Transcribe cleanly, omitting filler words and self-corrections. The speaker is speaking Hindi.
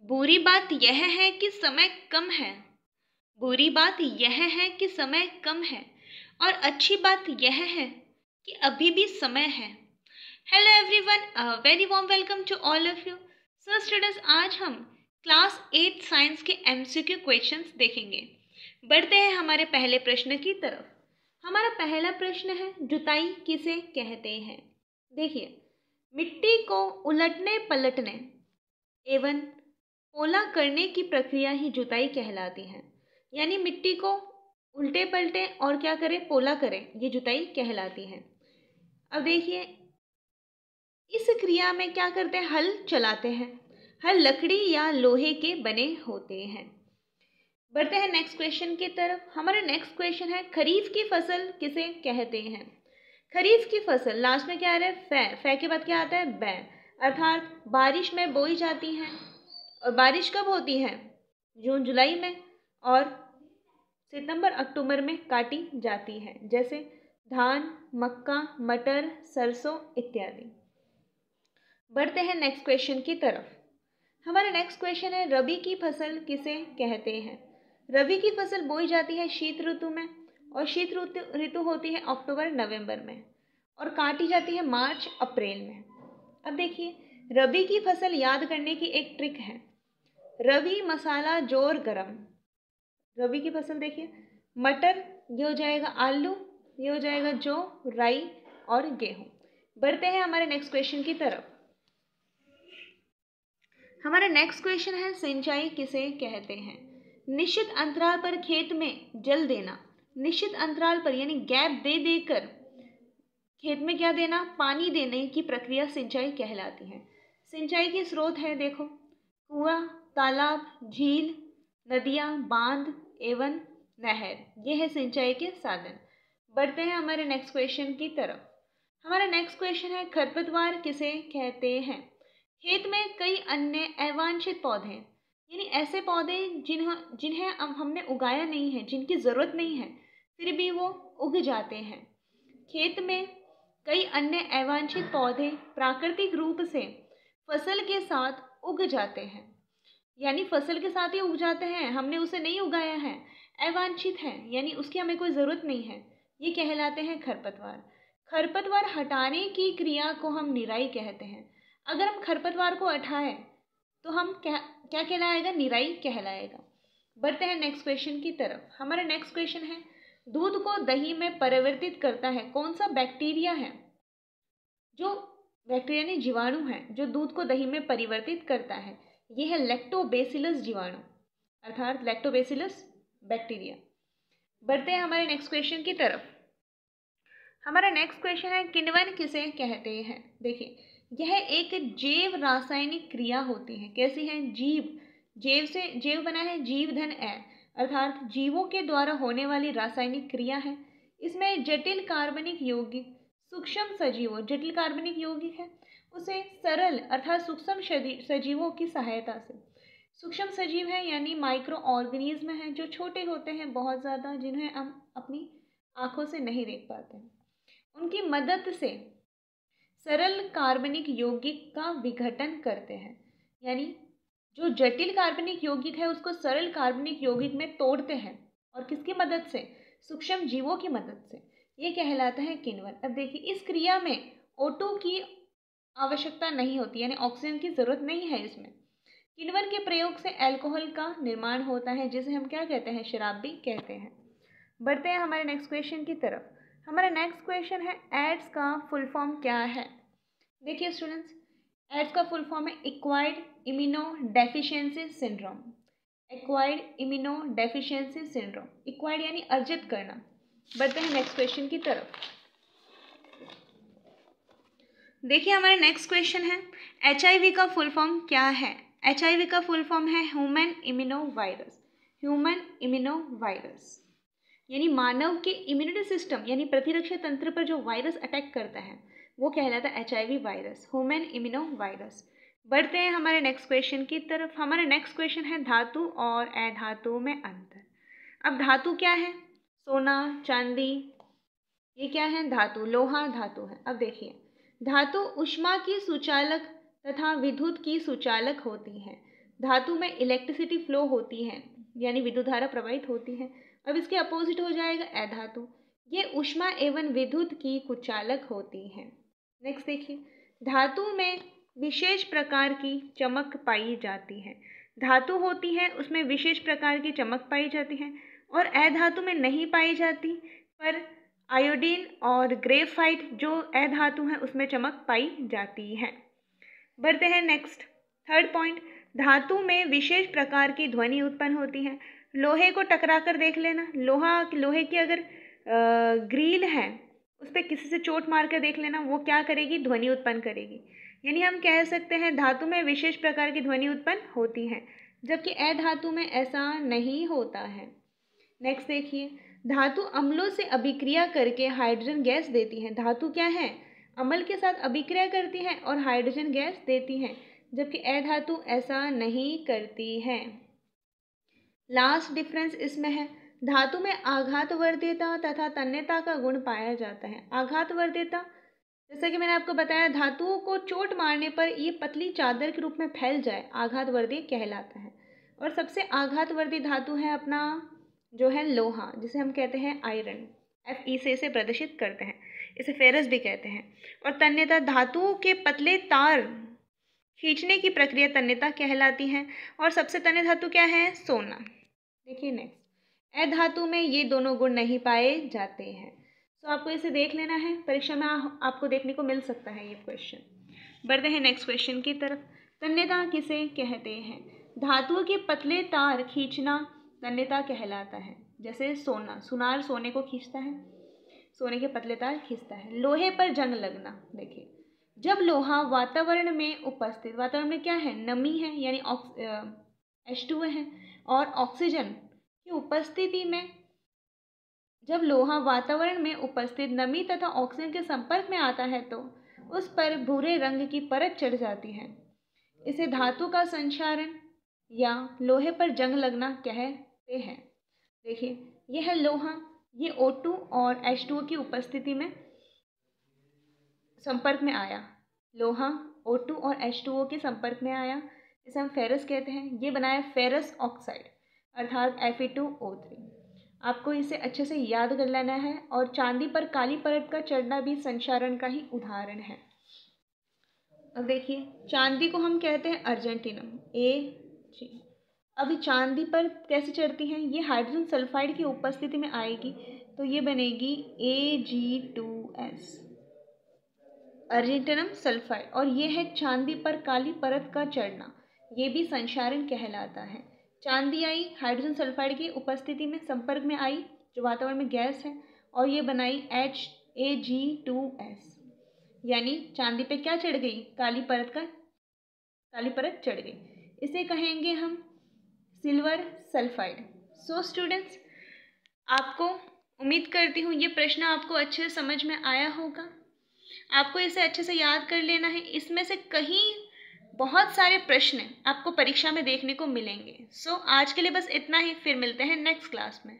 बुरी बात यह है कि समय कम है। बुरी बात यह है कि समय कम है और अच्छी बात यह है कि अभी भी समय है। Hello everyone, very warm welcome to all of you. So students, आज हम क्लास 8 साइंस के एमसीक्यू क्वेश्चंस देखेंगे। बढ़ते हैं हमारे पहले प्रश्न की तरफ। हमारा पहला प्रश्न है, जुताई किसे कहते हैं। देखिए, मिट्टी को उलटने पलटने एवं पोला करने की प्रक्रिया ही जुताई कहलाती है। यानी मिट्टी को उल्टे पलटे और क्या करें, पोला करें, ये जुताई कहलाती है। अब देखिए, इस क्रिया में क्या करते हैं, हल चलाते हैं। हल लकड़ी या लोहे के बने होते हैं। बढ़ते हैं नेक्स्ट क्वेश्चन की तरफ। हमारा नेक्स्ट क्वेश्चन है, खरीफ की फसल किसे कहते हैं। खरीफ की फसल, लास्ट में क्या आ रहा है, फै के बाद क्या आता है, बै, अर्थात बारिश में बोई जाती है। और बारिश कब होती है, जून जुलाई में, और सितंबर अक्टूबर में काटी जाती है, जैसे धान, मक्का, मटर, सरसों इत्यादि। बढ़ते हैं नेक्स्ट क्वेश्चन की तरफ। हमारा नेक्स्ट क्वेश्चन है, रबी की फसल किसे कहते हैं। रबी की फसल बोई जाती है शीत ऋतु में, और शीत ऋतु होती है अक्टूबर नवंबर में, और काटी जाती है मार्च अप्रैल में। अब देखिए, रबी की फसल याद करने की एक ट्रिक है, रबी मसाला जोर गरम। रबी की फसल देखिए, मटर, ये हो जाएगा आलू, ये हो जाएगा जौ, राई और गेहूं। बढ़ते हैं हमारे नेक्स्ट क्वेश्चन की तरफ। हमारा नेक्स्ट क्वेश्चन है, सिंचाई किसे कहते हैं। निश्चित अंतराल पर खेत में जल देना। निश्चित अंतराल पर यानी गैप दे देकर खेत में क्या देना, पानी देने की प्रक्रिया सिंचाई कहलाती है। सिंचाई के स्रोत है, देखो, कुआं, तालाब, झील, नदियां, बांध एवं नहर, ये है सिंचाई के साधन। बढ़ते हैं हमारे नेक्स्ट क्वेश्चन की तरफ। हमारा नेक्स्ट क्वेश्चन है, खरपतवार किसे कहते हैं। खेत में कई अन्य अवांछित पौधे, यानी ऐसे पौधे जिन्हें अब हमने उगाया नहीं है, जिनकी ज़रूरत नहीं है, फिर भी वो उग जाते हैं। खेत में कई अन्य अवांछित पौधे प्राकृतिक रूप से फसल के साथ उग जाते हैं। यानी फसल के साथ ही उग जाते हैं, हमने उसे नहीं उगाया है, अवांछित है, यानी उसकी हमें कोई ज़रूरत नहीं है, ये कहलाते हैं खरपतवार। खरपतवार हटाने की क्रिया को हम निराई कहते हैं। अगर हम खरपतवार को हटाएं तो हम क्या कहलाएगा, निराई कहलाएगा। बढ़ते हैं नेक्स्ट क्वेश्चन की तरफ। हमारा नेक्स्ट क्वेश्चन है, दूध को दही में परिवर्तित करता है कौन सा बैक्टीरिया है। जो बैक्टीरिया यानी जीवाणु है जो दूध को दही में परिवर्तित करता है, ये है लैक्टोबैसिलस जीवाणु, अर्थात लैक्टोबैसिलस बैक्टीरिया। बढ़ते हैं हमारे नेक्स्ट क्वेश्चन की तरफ। हमारा नेक्स्ट क्वेश्चन है, किण्वन किसे कहते हैं। देखिए, यह एक जैव रासायनिक क्रिया होती है। कैसी है, जैव से जैव बना है जीव धन ए, अर्थात जीवों के द्वारा होने वाली रासायनिक क्रिया है। इसमें जटिल कार्बनिक यौगिक सूक्ष्म सजीवों, जटिल कार्बनिक यौगिक है उसे सरल अर्थात सूक्ष्म सजीवों की सहायता से, सूक्ष्म सजीव है यानी माइक्रो ऑर्गेनिज्म है जो छोटे होते हैं बहुत ज़्यादा, जिन्हें हम अपनी आंखों से नहीं देख पाते हैं, उनकी मदद से सरल कार्बनिक यौगिक का विघटन करते हैं। यानी जो जटिल कार्बनिक यौगिक है उसको सरल कार्बनिक यौगिक में तोड़ते हैं, और किसकी मदद से, सूक्ष्म जीवों की मदद से, ये कहलाता है किण्वन। अब देखिए, इस क्रिया में O2 की आवश्यकता नहीं होती, यानी ऑक्सीजन की जरूरत नहीं है इसमें। किण्वन के प्रयोग से अल्कोहल का निर्माण होता है, जिसे हम क्या कहते हैं, शराब भी कहते हैं। बढ़ते हैं हमारे नेक्स्ट क्वेश्चन की तरफ। हमारा नेक्स्ट क्वेश्चन है, एड्स का फुल फॉर्म क्या है। देखिए स्टूडेंट्स, एड्स का फुल फॉर्म है acquired immuno deficiency syndrome. Acquired immuno deficiency syndrome, acquired यानी अर्जित करना। बढ़ते हैं नेक्स्ट क्वेश्चन की तरफ। देखिए, हमारा नेक्स्ट क्वेश्चन है, HIV का फुल फॉर्म क्या है। HIV का फुल फॉर्म है human immuno virus. Human immuno virus यानी मानव के इम्यूनिटी सिस्टम यानी प्रतिरक्षा तंत्र पर जो वायरस अटैक करता है वो कहलाता है HIV virus, human immuno virus. बढ़ते हैं हमारे नेक्स्ट क्वेश्चन की तरफ। हमारा नेक्स्ट क्वेश्चन है, धातु और अधातु में अंतर। अब धातु क्या है, सोना, चांदी, ये क्या है, धातु, लोहा धातु है। अब देखिए, धातु ऊष्मा की सुचालक तथा विद्युत की सुचालक होती है। धातु में इलेक्ट्रिसिटी फ्लो होती है, यानी विद्युत धारा प्रवाहित होती है। अब इसके अपोजिट हो जाएगा अधातु, ये ऊष्मा एवं विद्युत की कुचालक होती है। नेक्स्ट देखिए, धातु में विशेष प्रकार की चमक पाई जाती है। धातु होती है उसमें विशेष प्रकार की चमक पाई जाती है और अधातु में नहीं पाई जाती, पर आयोडीन और ग्रेफाइट जो अधातु है उसमें चमक पाई जाती है। बढ़ते हैं नेक्स्ट, थर्ड पॉइंट, धातु में विशेष प्रकार की ध्वनि उत्पन्न होती है। लोहे को टकरा कर देख लेना, लोहे की अगर ग्रिल है उस पर किसी से चोट मार कर देख लेना, वो क्या करेगी, ध्वनि उत्पन्न करेगी। यानी हम कह सकते हैं धातु में विशेष प्रकार की ध्वनि उत्पन्न होती है, जबकि अधातु में ऐसा नहीं होता है। नेक्स्ट देखिए, धातु अम्लों से अभिक्रिया करके हाइड्रोजन गैस देती है। धातु क्या है, अम्ल के साथ अभिक्रिया करती है और हाइड्रोजन गैस देती है, जबकि अधातु ऐसा नहीं करती है। लास्ट डिफरेंस इसमें है, धातु में आघातवर्तीयता तथा तन्यता का गुण पाया जाता है। आघातवर्तीयता, जैसा कि मैंने आपको बताया, धातुओं को चोट मारने पर ये पतली चादर के रूप में फैल जाए, आघातवर्ती कहलाता है। और सबसे आघातवर्ती धातु है अपना जो है लोहा, जिसे हम कहते हैं आयरन, Fe से इसे प्रदर्शित करते हैं, इसे फेरस भी कहते हैं। और तन्यता, धातुओं के पतले तार खींचने की प्रक्रिया तन्यता कहलाती है। और सबसे तन्य धातु क्या है, सोना। देखिए नेक्स्ट, अधातु में ये दोनों गुण नहीं पाए जाते हैं। तो आपको इसे देख लेना है, परीक्षा में आपको देखने को मिल सकता है ये क्वेश्चन। बढ़ते हैं नेक्स्ट क्वेश्चन की तरफ। तन्यता किसे कहते हैं? धातुओं के पतले तार खींचना तन्यता कहलाता है। जैसे सोना, सुनार सोने को खींचता है, सोने के पतले तार खींचता है। लोहे पर जंग लगना, देखिए जब लोहा वातावरण में उपस्थित, वातावरण में क्या है, नमी है यानी H2 है, और ऑक्सीजन की उपस्थिति में जब लोहा वातावरण में उपस्थित नमी तथा ऑक्सीजन के संपर्क में आता है तो उस पर भूरे रंग की परत चढ़ जाती है। इसे धातु का संक्षारण या लोहे पर जंग लगना कहते हैं। देखिए यह है लोहा, ये O2 और H2O की उपस्थिति में संपर्क में आया, लोहा O2 और H2O के संपर्क में आया, इसे हम फेरस कहते हैं। ये बनाया फेरस ऑक्साइड अर्थात Fe2O3। आपको इसे अच्छे से याद कर लेना है। और चांदी पर काली परत का चढ़ना भी संक्षारण का ही उदाहरण है। अब देखिए, चांदी को हम कहते हैं अर्जेंटिनम, Ag। अभी चांदी पर कैसे चढ़ती है, ये हाइड्रोजन सल्फाइड की उपस्थिति में आएगी तो ये बनेगी Ag2S, अर्जेंटिनम सल्फाइड। और ये है चांदी पर काली परत का चढ़ना, ये भी संक्षारण कहलाता है। चांदी आई, हाइड्रोजन सल्फाइड की उपस्थिति में संपर्क में आई जो वातावरण में गैस है, और ये बनाई Ag2S, यानी चांदी पे क्या चढ़ गई, काली परत चढ़ गई। इसे कहेंगे हम सिल्वर सल्फाइड। सो स्टूडेंट्स, आपको उम्मीद करती हूँ ये प्रश्न आपको अच्छे से समझ में आया होगा। आपको इसे अच्छे से याद कर लेना है। इसमें से कहीं बहुत सारे प्रश्न आपको परीक्षा में देखने को मिलेंगे। सो आज के लिए बस इतना ही, फिर मिलते हैं नेक्स्ट क्लास में।